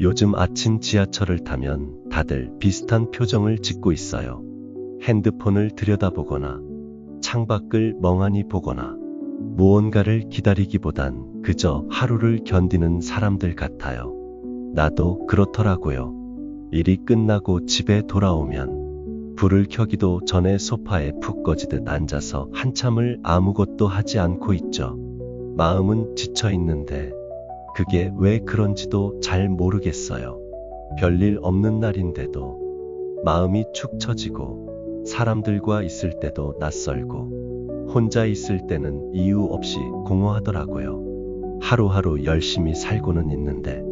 요즘 아침 지하철을 타면 다들 비슷한 표정을 짓고 있어요. 핸드폰을 들여다보거나 창밖을 멍하니 보거나 무언가를 기다리기보단 그저 하루를 견디는 사람들 같아요. 나도 그렇더라고요. 일이 끝나고 집에 돌아오면 불을 켜기도 전에 소파에 푹 꺼지듯 앉아서 한참을 아무것도 하지 않고 있죠. 마음은 지쳐 있는데 그게 왜 그런지도 잘 모르겠어요. 별일 없는 날인데도 마음이 축 처지고 사람들과 있을 때도 낯설고 혼자 있을 때는 이유 없이 공허하더라고요. 하루하루 열심히 살고는 있는데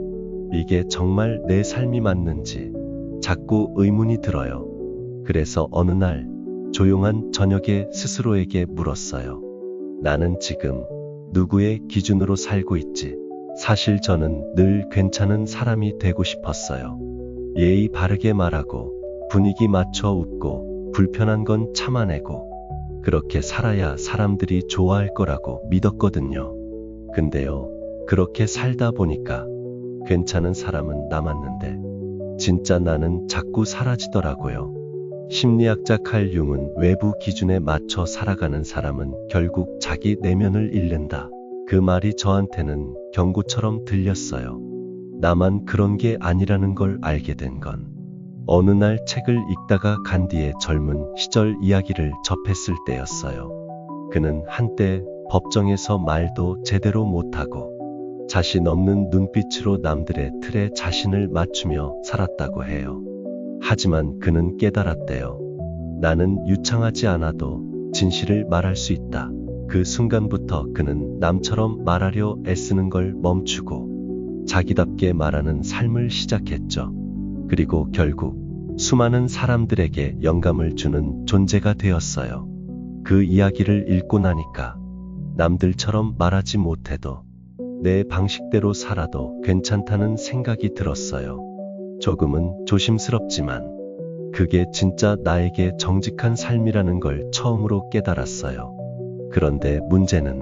이게 정말 내 삶이 맞는지 자꾸 의문이 들어요. 그래서 어느 날 조용한 저녁에 스스로에게 물었어요. 나는 지금 누구의 기준으로 살고 있지? 사실 저는 늘 괜찮은 사람이 되고 싶었어요. 예의 바르게 말하고 분위기 맞춰 웃고 불편한 건 참아내고 그렇게 살아야 사람들이 좋아할 거라고 믿었거든요. 근데요, 그렇게 살다 보니까 괜찮은 사람은 남았는데 진짜 나는 자꾸 사라지더라고요. 심리학자 칼 융은 외부 기준에 맞춰 살아가는 사람은 결국 자기 내면을 잃는다. 그 말이 저한테는 경고처럼 들렸어요. 나만 그런 게 아니라는 걸 알게 된 건 어느 날 책을 읽다가 간디의 젊은 시절 이야기를 접했을 때였어요. 그는 한때 법정에서 말도 제대로 못하고 자신 없는 눈빛으로 남들의 틀에 자신을 맞추며 살았다고 해요. 하지만 그는 깨달았대요. 나는 유창하지 않아도 진실을 말할 수 있다. 그 순간부터 그는 남처럼 말하려 애쓰는 걸 멈추고 자기답게 말하는 삶을 시작했죠. 그리고 결국 수많은 사람들에게 영감을 주는 존재가 되었어요. 그 이야기를 읽고 나니까 남들처럼 말하지 못해도 내 방식대로 살아도 괜찮다는 생각이 들었어요. 조금은 조심스럽지만 그게 진짜 나에게 정직한 삶이라는 걸 처음으로 깨달았어요. 그런데 문제는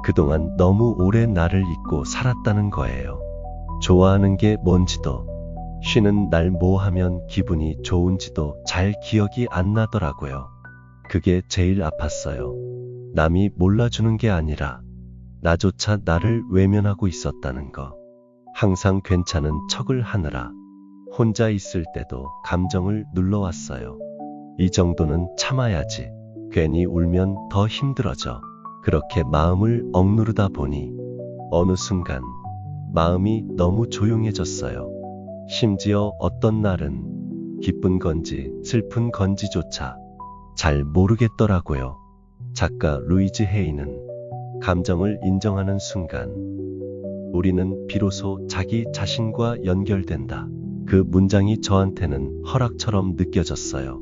그동안 너무 오래 나를 잊고 살았다는 거예요. 좋아하는 게 뭔지도, 쉬는 날 뭐 하면 기분이 좋은지도 잘 기억이 안 나더라고요. 그게 제일 아팠어요. 남이 몰라주는 게 아니라 나조차 나를 외면하고 있었다는 거. 항상 괜찮은 척을 하느라 혼자 있을 때도 감정을 눌러왔어요. 이 정도는 참아야지. 괜히 울면 더 힘들어져. 그렇게 마음을 억누르다 보니 어느 순간 마음이 너무 조용해졌어요. 심지어 어떤 날은 기쁜 건지 슬픈 건지조차 잘 모르겠더라고요. 작가 루이즈 헤이는 감정을 인정하는 순간 우리는 비로소 자기 자신과 연결된다. 그 문장이 저한테는 허락처럼 느껴졌어요.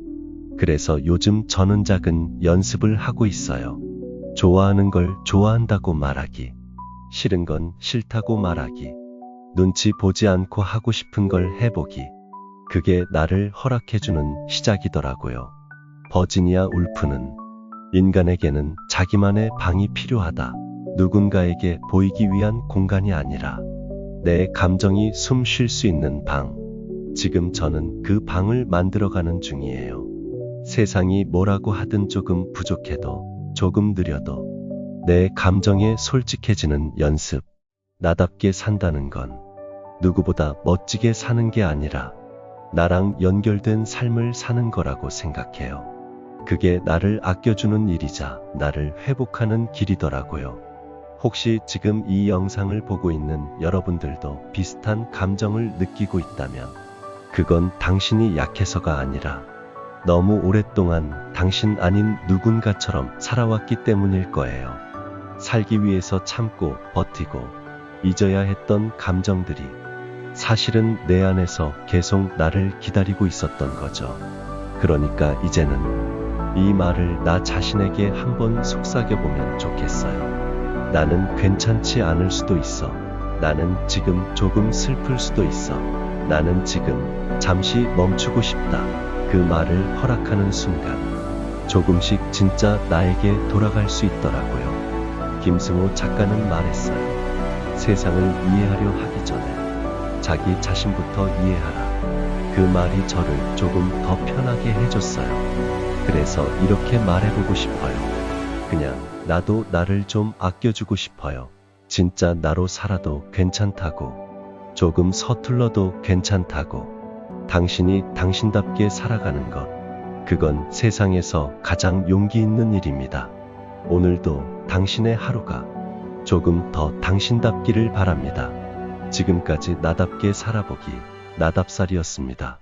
그래서 요즘 저는 작은 연습을 하고 있어요. 좋아하는 걸 좋아한다고 말하기, 싫은 건 싫다고 말하기, 눈치 보지 않고 하고 싶은 걸 해보기. 그게 나를 허락해주는 시작이더라고요. 버지니아 울프는 인간에게는 자기만의 방이 필요하다. 누군가에게 보이기 위한 공간이 아니라 내 감정이 숨 쉴 수 있는 방. 지금 저는 그 방을 만들어가는 중이에요. 세상이 뭐라고 하든 조금 부족해도 조금 느려도 내 감정에 솔직해지는 연습. 나답게 산다는 건 누구보다 멋지게 사는 게 아니라 나랑 연결된 삶을 사는 거라고 생각해요. 그게 나를 아껴주는 일이자 나를 회복하는 길이더라고요. 혹시 지금 이 영상을 보고 있는 여러분들도 비슷한 감정을 느끼고 있다면 그건 당신이 약해서가 아니라 너무 오랫동안 당신 아닌 누군가처럼 살아왔기 때문일 거예요. 살기 위해서 참고 버티고 잊어야 했던 감정들이 사실은 내 안에서 계속 나를 기다리고 있었던 거죠. 그러니까 이제는 이 말을 나 자신에게 한번 속삭여보면 좋겠어요. 나는 괜찮지 않을 수도 있어. 나는 지금 조금 슬플 수도 있어. 나는 지금 잠시 멈추고 싶다. 그 말을 허락하는 순간 조금씩 진짜 나에게 돌아갈 수 있더라고요. 김승호 작가는 말했어요. 세상을 이해하려 하기 전에 자기 자신부터 이해하라. 그 말이 저를 조금 더 편하게 해줬어요. 그래서 이렇게 말해보고 싶어요. 그냥 나도 나를 좀 아껴주고 싶어요. 진짜 나로 살아도 괜찮다고. 조금 서툴러도 괜찮다고. 당신이 당신답게 살아가는 것. 그건 세상에서 가장 용기 있는 일입니다. 오늘도 당신의 하루가 조금 더 당신답기를 바랍니다. 지금까지 나답게 살아보기 나답살이었습니다.